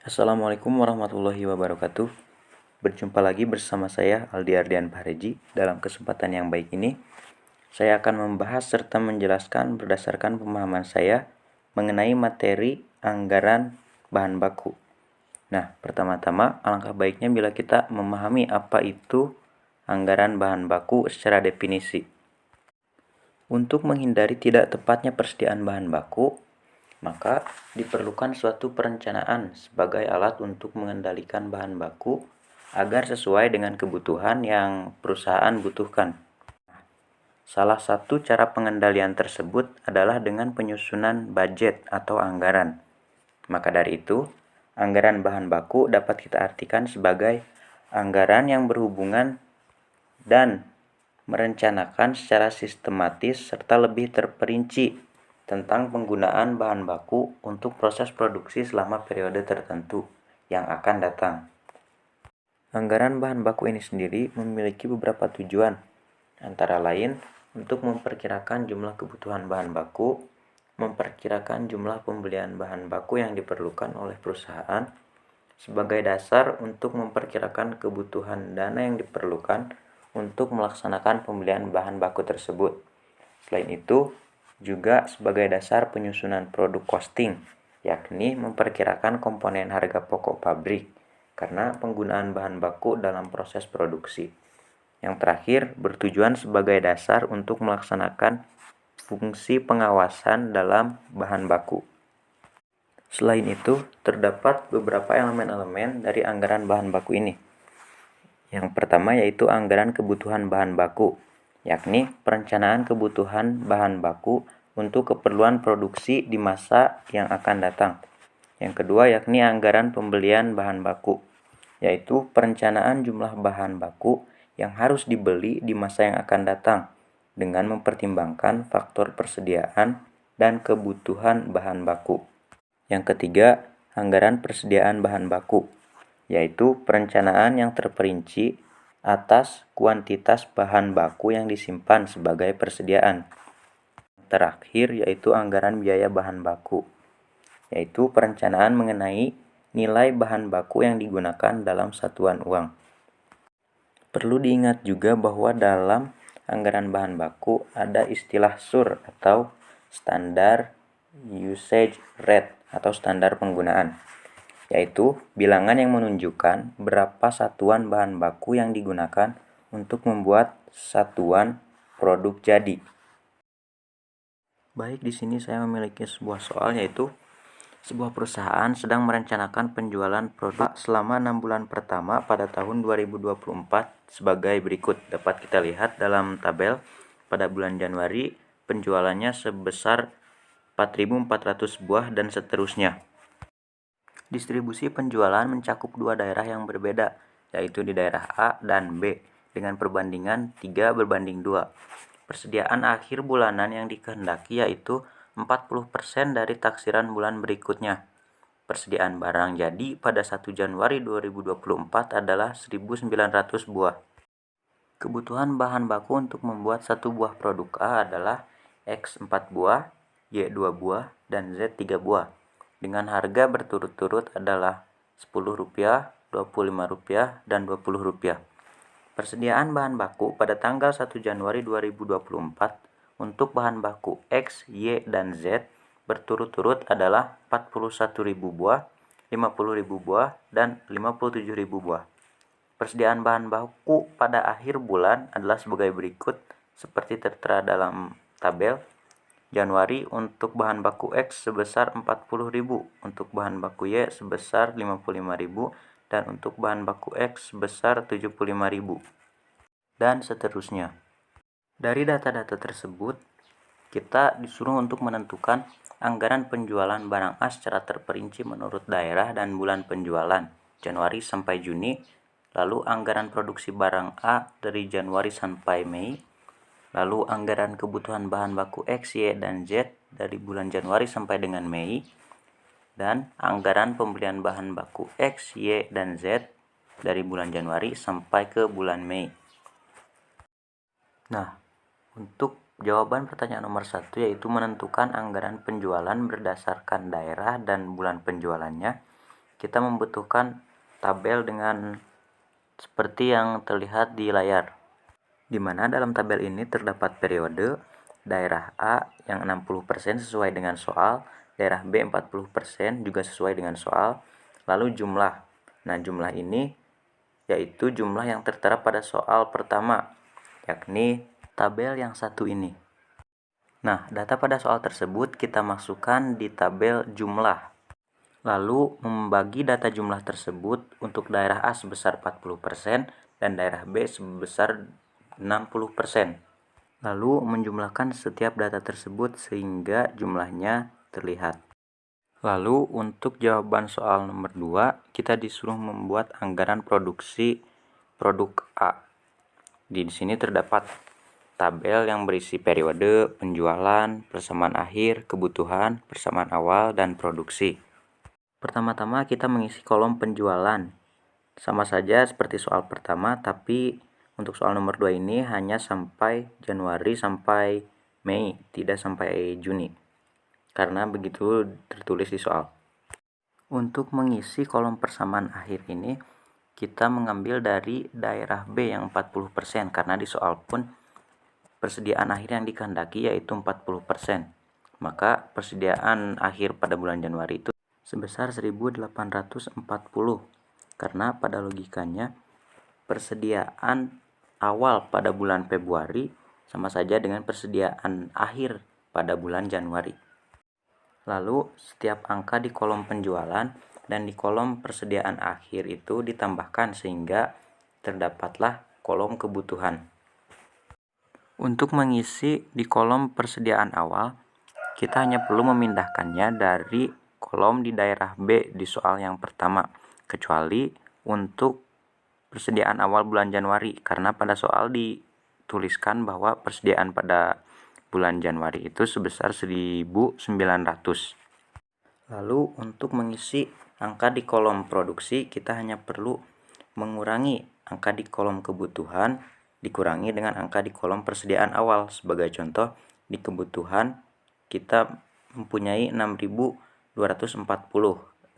Assalamualaikum warahmatullahi wabarakatuh. Berjumpa lagi bersama saya Aldi Ardian Pareji. Dalam kesempatan yang baik ini, saya akan membahas serta menjelaskan berdasarkan pemahaman saya mengenai materi anggaran bahan baku. Nah, pertama-tama alangkah baiknya bila kita memahami apa itu anggaran bahan baku secara definisi. Untuk menghindari tidak tepatnya persediaan bahan baku, maka diperlukan suatu perencanaan sebagai alat untuk mengendalikan bahan baku agar sesuai dengan kebutuhan yang perusahaan butuhkan. Salah satu cara pengendalian tersebut adalah dengan penyusunan budget atau anggaran. Maka dari itu, anggaran bahan baku dapat kita artikan sebagai anggaran yang berhubungan dan merencanakan secara sistematis serta lebih terperinci tentang penggunaan bahan baku untuk proses produksi selama periode tertentu yang akan datang. Anggaran bahan baku ini sendiri memiliki beberapa tujuan, antara lain untuk memperkirakan jumlah kebutuhan bahan baku, memperkirakan jumlah pembelian bahan baku yang diperlukan oleh perusahaan, sebagai dasar untuk memperkirakan kebutuhan dana yang diperlukan untuk melaksanakan pembelian bahan baku tersebut. Selain itu, juga sebagai dasar penyusunan produk costing, yakni memperkirakan komponen harga pokok pabrik karena penggunaan bahan baku dalam proses produksi. Yang terakhir, bertujuan sebagai dasar untuk melaksanakan fungsi pengawasan dalam bahan baku. Selain itu, terdapat beberapa elemen-elemen dari anggaran bahan baku ini. Yang pertama yaitu anggaran kebutuhan bahan baku, yakni perencanaan kebutuhan bahan baku untuk keperluan produksi di masa yang akan datang. Yang kedua yakni anggaran pembelian bahan baku, yaitu perencanaan jumlah bahan baku yang harus dibeli di masa yang akan datang dengan mempertimbangkan faktor persediaan dan kebutuhan bahan baku. Yang ketiga, anggaran persediaan bahan baku, yaitu perencanaan yang terperinci atas kuantitas bahan baku yang disimpan sebagai persediaan. Terakhir yaitu anggaran biaya bahan baku, yaitu perencanaan mengenai nilai bahan baku yang digunakan dalam satuan uang. Perlu diingat juga bahwa dalam anggaran bahan baku ada istilah SUR atau Standard Usage Rate atau standar penggunaan, yaitu bilangan yang menunjukkan berapa satuan bahan baku yang digunakan untuk membuat satuan produk jadi. Baik, di sini saya memiliki sebuah soal, yaitu sebuah perusahaan sedang merencanakan penjualan produk selama 6 bulan pertama pada tahun 2024 sebagai berikut. Dapat kita lihat dalam tabel, pada bulan Januari penjualannya sebesar 4.400 buah dan seterusnya. Distribusi penjualan mencakup dua daerah yang berbeda, yaitu di daerah A dan B, dengan perbandingan 3:2. Persediaan akhir bulanan yang dikehendaki yaitu 40% dari taksiran bulan berikutnya. Persediaan barang jadi pada 1 Januari 2024 adalah 1.900 buah. Kebutuhan bahan baku untuk membuat satu buah produk A adalah X 4 buah, Y 2 buah, dan Z 3 buah. Dengan harga berturut-turut adalah Rp10, Rp25, dan Rp20. Persediaan bahan baku pada tanggal 1 Januari 2024 untuk bahan baku X, Y, dan Z berturut-turut adalah 41.000 buah, 50.000 buah, dan 57.000 buah. Persediaan bahan baku pada akhir bulan adalah sebagai berikut seperti tertera dalam tabel. Januari untuk bahan baku X sebesar 40.000, untuk bahan baku Y sebesar 55.000, dan untuk bahan baku X sebesar 75.000, dan seterusnya. Dari data-data tersebut, kita disuruh untuk menentukan anggaran penjualan barang A secara terperinci menurut daerah dan bulan penjualan, Januari sampai Juni, lalu anggaran produksi barang A dari Januari sampai Mei, lalu anggaran kebutuhan bahan baku X, Y, dan Z dari bulan Januari sampai dengan Mei, dan anggaran pembelian bahan baku X, Y, dan Z dari bulan Januari sampai ke bulan Mei. Nah, untuk jawaban pertanyaan nomor 1 yaitu menentukan anggaran penjualan berdasarkan daerah dan bulan penjualannya, kita membutuhkan tabel dengan seperti yang terlihat di layar, di mana dalam tabel ini terdapat periode, daerah A yang 60% sesuai dengan soal, daerah B 40% juga sesuai dengan soal, lalu jumlah. Nah, jumlah ini yaitu jumlah yang tertera pada soal pertama, yakni tabel yang satu ini. Nah, data pada soal tersebut kita masukkan di tabel jumlah. Lalu membagi data jumlah tersebut untuk daerah A sebesar 40% dan daerah B sebesar 60%. Lalu menjumlahkan setiap data tersebut sehingga jumlahnya terlihat. Lalu untuk jawaban soal nomor 2, kita disuruh membuat anggaran produksi produk A. Di sini terdapat tabel yang berisi periode, penjualan, persamaan akhir, kebutuhan, persamaan awal, dan produksi. Pertama-tama kita mengisi kolom penjualan. Sama saja seperti soal pertama, tapi untuk soal nomor 2 ini hanya sampai Januari sampai Mei, tidak sampai Juni. Karena begitu tertulis di soal. Untuk mengisi kolom persamaan akhir ini, kita mengambil dari daerah B yang 40%, karena di soal pun persediaan akhir yang dikehendaki yaitu 40%. Maka persediaan akhir pada bulan Januari itu sebesar 1840, karena pada logikanya persediaan awal pada bulan Februari sama saja dengan persediaan akhir pada bulan Januari. Lalu setiap angka di kolom penjualan dan di kolom persediaan akhir itu ditambahkan sehingga terdapatlah kolom kebutuhan. Untuk mengisi di kolom persediaan awal, kita hanya perlu memindahkannya dari kolom di daerah B di soal yang pertama, kecuali untuk persediaan awal bulan Januari, karena pada soal dituliskan bahwa persediaan pada bulan Januari itu sebesar 1.900. Lalu untuk mengisi angka di kolom produksi, kita hanya perlu mengurangi angka di kolom kebutuhan dikurangi dengan angka di kolom persediaan awal. Sebagai contoh, di kebutuhan kita mempunyai 6.240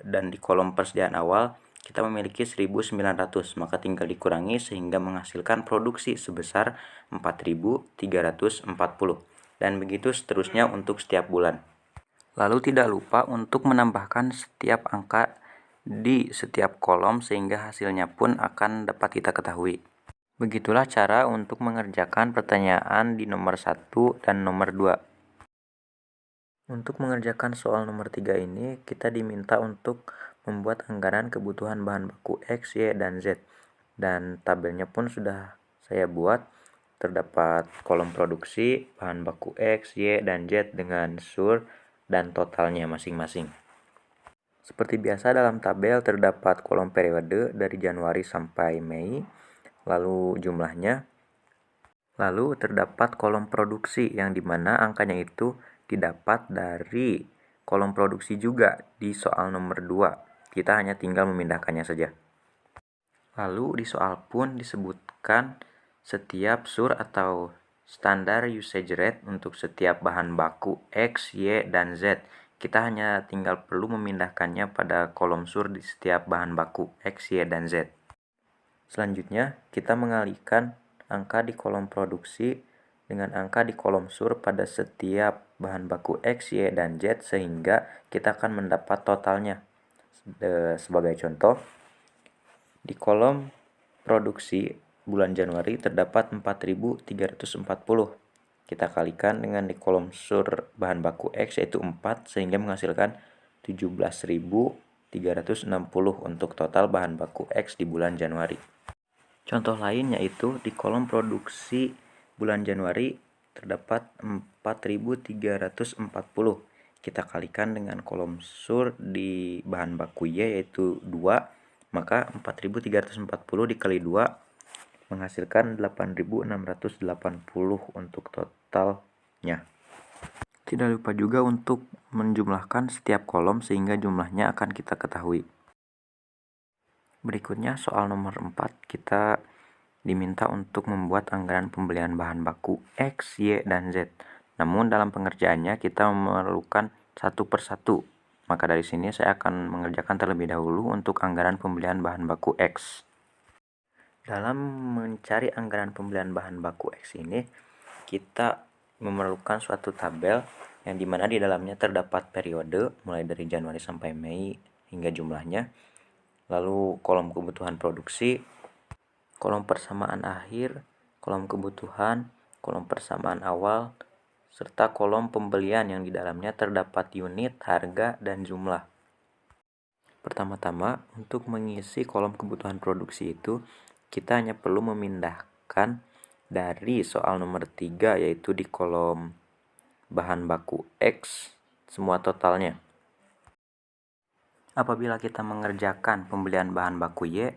dan di kolom persediaan awal kita memiliki 1.900, maka tinggal dikurangi sehingga menghasilkan produksi sebesar 4.340, dan begitu seterusnya untuk setiap bulan. Lalu tidak lupa untuk menambahkan setiap angka di setiap kolom sehingga hasilnya pun akan dapat kita ketahui. Begitulah cara untuk mengerjakan pertanyaan di nomor 1 dan nomor 2. Untuk mengerjakan soal nomor 3 ini, kita diminta untuk membuat anggaran kebutuhan bahan baku X, Y, dan Z. Dan tabelnya pun sudah saya buat. Terdapat kolom produksi, bahan baku X, Y, dan Z dengan sur dan totalnya masing-masing. Seperti biasa dalam tabel terdapat kolom periode dari Januari sampai Mei, lalu jumlahnya. Lalu terdapat kolom produksi yang dimana angkanya itu didapat dari kolom produksi juga di soal nomor 2. Kita hanya tinggal memindahkannya saja. Lalu di soal pun disebutkan setiap sur atau standar usage rate untuk setiap bahan baku X, Y, dan Z. Kita hanya tinggal perlu memindahkannya pada kolom sur di setiap bahan baku X, Y, dan Z. Selanjutnya, kita mengalihkan angka di kolom produksi dengan angka di kolom sur pada setiap bahan baku X, Y, dan Z sehingga kita akan mendapat totalnya. Sebagai contoh, di kolom produksi bulan Januari terdapat 4.340. Kita kalikan dengan di kolom sur bahan baku X yaitu 4 sehingga menghasilkan 17.360 untuk total bahan baku X di bulan Januari. Contoh lain yaitu di kolom produksi bulan Januari terdapat 4.340. Kita kalikan dengan kolom sur di bahan baku Y yaitu 2, maka 4.340 dikali 2 menghasilkan 8.680 untuk totalnya. Tidak lupa juga untuk menjumlahkan setiap kolom sehingga jumlahnya akan kita ketahui. Berikutnya soal nomor 4, kita diminta untuk membuat anggaran pembelian bahan baku X, Y, dan Z. Namun dalam pengerjaannya kita memerlukan satu persatu. Maka dari sini saya akan mengerjakan terlebih dahulu untuk anggaran pembelian bahan baku X. Dalam mencari anggaran pembelian bahan baku X ini, kita memerlukan suatu tabel yang dimana di dalamnya terdapat periode mulai dari Januari sampai Mei hingga jumlahnya, lalu kolom kebutuhan produksi, kolom persamaan akhir, kolom kebutuhan, kolom persamaan awal, serta kolom pembelian yang di dalamnya terdapat unit, harga, dan jumlah. Pertama-tama, untuk mengisi kolom kebutuhan produksi itu, kita hanya perlu memindahkan dari soal nomor 3, yaitu di kolom bahan baku X, semua totalnya. Apabila kita mengerjakan pembelian bahan baku Y,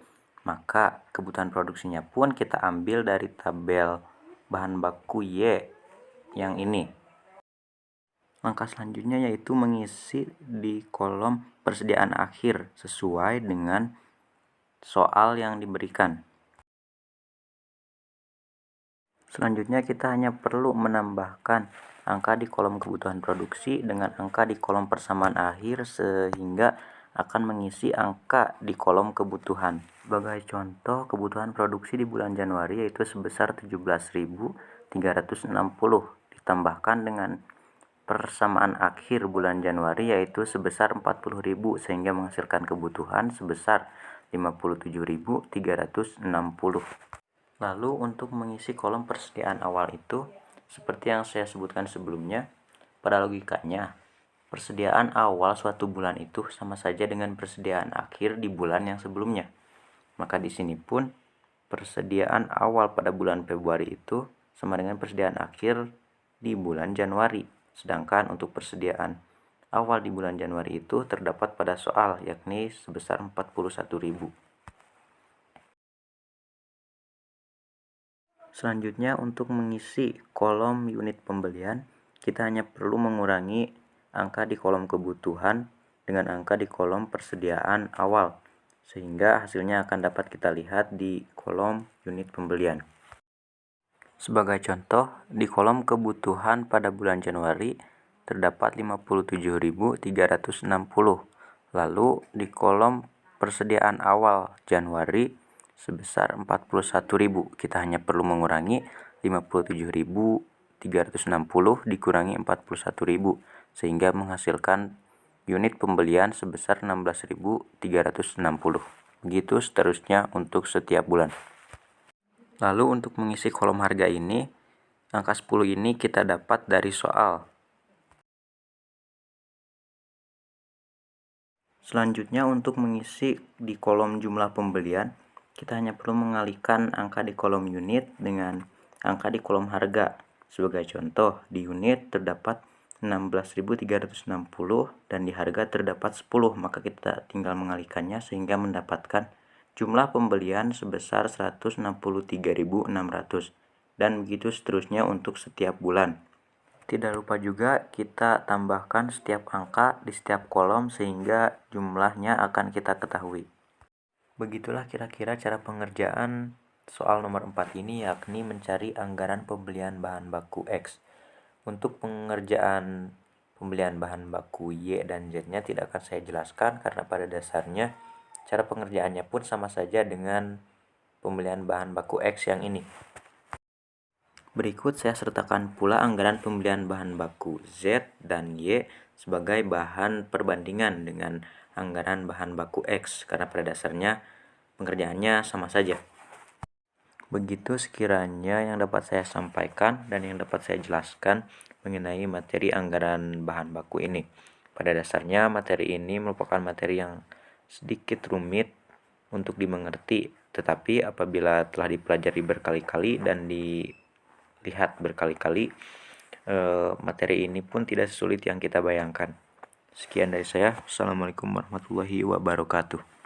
maka kebutuhan produksinya pun kita ambil dari tabel bahan baku Y yang ini. Langkah selanjutnya yaitu mengisi di kolom persediaan akhir sesuai dengan soal yang diberikan. Selanjutnya kita hanya perlu menambahkan angka di kolom kebutuhan produksi dengan angka di kolom persamaan akhir sehingga akan mengisi angka di kolom kebutuhan. Sebagai contoh, kebutuhan produksi di bulan Januari yaitu sebesar 17.360 ditambahkan dengan persamaan akhir bulan Januari yaitu sebesar 40.000 sehingga menghasilkan kebutuhan sebesar 57.360. Lalu untuk mengisi kolom persediaan awal itu, seperti yang saya sebutkan sebelumnya, pada logikanya, persediaan awal suatu bulan itu sama saja dengan persediaan akhir di bulan yang sebelumnya. Maka di sini pun persediaan awal pada bulan Februari itu sama dengan persediaan akhir di bulan Januari. Sedangkan untuk persediaan awal di bulan Januari itu terdapat pada soal, yakni sebesar 41.000. Selanjutnya untuk mengisi kolom unit pembelian, kita hanya perlu mengurangi angka di kolom kebutuhan dengan angka di kolom persediaan awal, sehingga hasilnya akan dapat kita lihat di kolom unit pembelian. Sebagai contoh, di kolom kebutuhan pada bulan Januari terdapat 57.360. Lalu di kolom persediaan awal Januari sebesar 41.000. Kita hanya perlu mengurangi 57.360 dikurangi 41.000 sehingga menghasilkan unit pembelian sebesar 16.360. Begitu seterusnya untuk setiap bulan. Lalu untuk mengisi kolom harga ini, angka 10 ini kita dapat dari soal. Selanjutnya untuk mengisi di kolom jumlah pembelian, kita hanya perlu mengalihkan angka di kolom unit dengan angka di kolom harga. Sebagai contoh, di unit terdapat 16.360 dan di harga terdapat 10, maka kita tinggal mengalihkannya sehingga mendapatkan jumlah pembelian sebesar 163.600 dan begitu seterusnya untuk setiap bulan. Tidak lupa juga kita tambahkan setiap angka di setiap kolom sehingga jumlahnya akan kita ketahui. Begitulah kira-kira cara pengerjaan soal nomor 4 ini, yakni mencari anggaran pembelian bahan baku X. Untuk pengerjaan pembelian bahan baku Y dan Z-nya tidak akan saya jelaskan karena pada dasarnya cara pengerjaannya pun sama saja dengan pembelian bahan baku X yang ini. Berikut saya sertakan pula anggaran pembelian bahan baku Z dan Y sebagai bahan perbandingan dengan anggaran bahan baku X karena pada dasarnya pengerjaannya sama saja. Begitu sekiranya yang dapat saya sampaikan dan yang dapat saya jelaskan mengenai materi anggaran bahan baku ini. Pada dasarnya materi ini merupakan materi yang sedikit rumit untuk dimengerti, tetapi apabila telah dipelajari berkali-kali dan dilihat berkali-kali, materi ini pun tidak sesulit yang kita bayangkan. Sekian dari saya. Assalamualaikum warahmatullahi wabarakatuh.